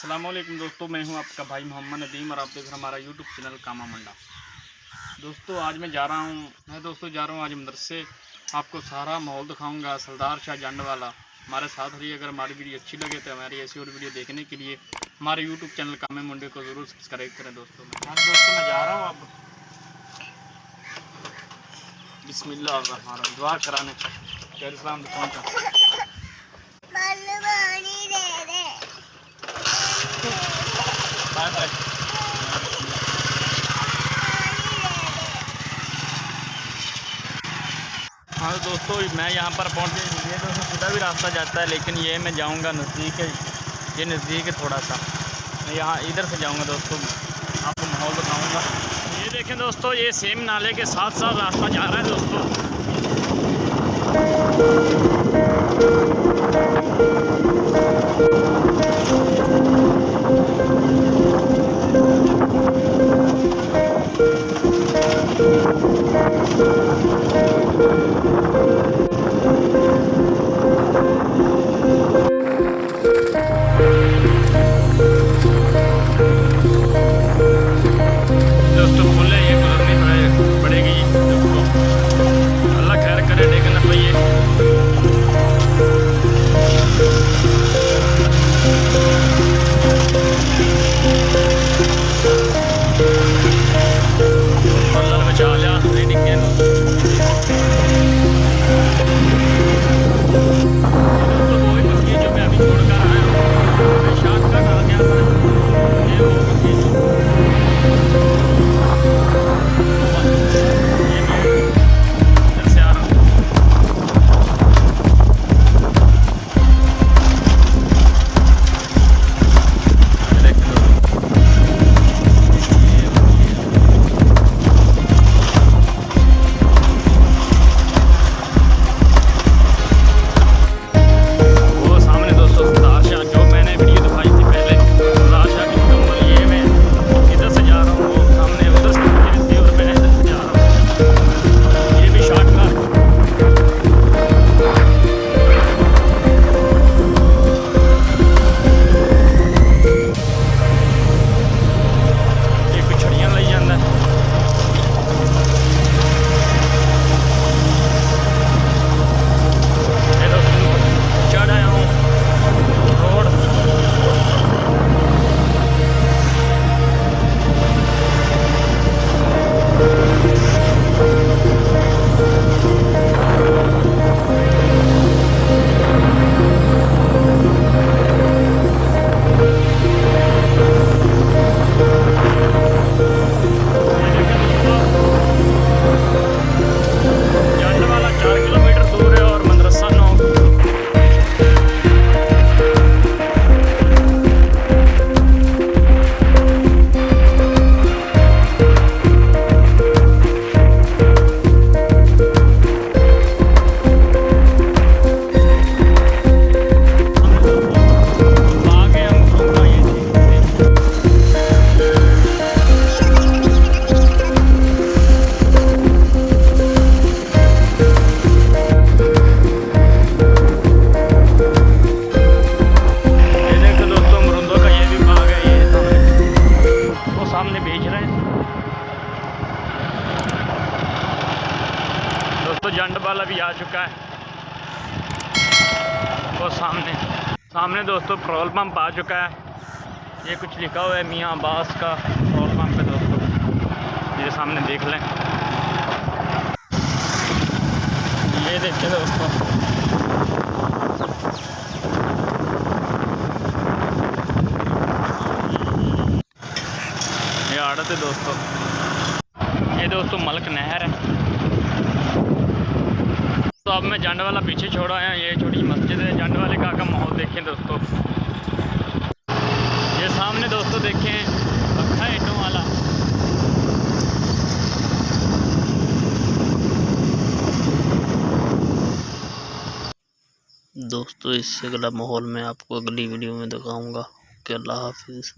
अस्सलाम वालेकुम दोस्तों, मैं हूं आपका भाई मोहम्मद नदीम और आप देख रहे हैं हमारा यूट्यूब चैनल कामा मुंडा। दोस्तों आज मैं जा रहा हूं आज मदरसे। आपको सारा माहौल दिखाऊंगा, सरदार शाह झंड वाला। हमारे साथ रहिए। अगर हमारी वीडियो अच्छी लगे तो हमारी ऐसी और वीडियो देखने के लिए हमारे यूट्यूब चैनल कामा मुंडे को ज़रूर सब्सक्राइब करें। दोस्तों मैं जा रहा हूँ अब। बिस्मिल्लाह दुआ कराने पहुँचा। हाँ दोस्तों मैं यहाँ पर पहुँच गया। ये दोस्तों सीधा भी रास्ता जाता है, लेकिन ये मैं जाऊँगा नज़दीक है। ये नज़दीक है थोड़ा सा, मैं यहाँ इधर से जाऊँगा। दोस्तों आपको माहौल बताऊँगा। ये देखें दोस्तों, ये सेम नाले के साथ साथ रास्ता जा रहा है दोस्तों। झंड वाला भी आ चुका है। वो सामने दोस्तों पेट्रोल पंप आ चुका है। ये कुछ लिखा हुआ है मियाँ अब्बास का पेट्रोल पंप है दोस्तों। ये सामने देख लें। ये देखिए दोस्तों, ये आड़त है दोस्तों। ये दोस्तों मलक नहर है। तो अब मैं झंड वाला पीछे छोड़ा है। ये छोटी मस्जिद है। झंड वाले का माहौल देखें दोस्तों। ये सामने दोस्तों देखें पक्का ईंटों वाला। दोस्तों इससे अगला माहौल मैं आपको अगली वीडियो में दिखाऊंगा। अल्लाह हाफिज़।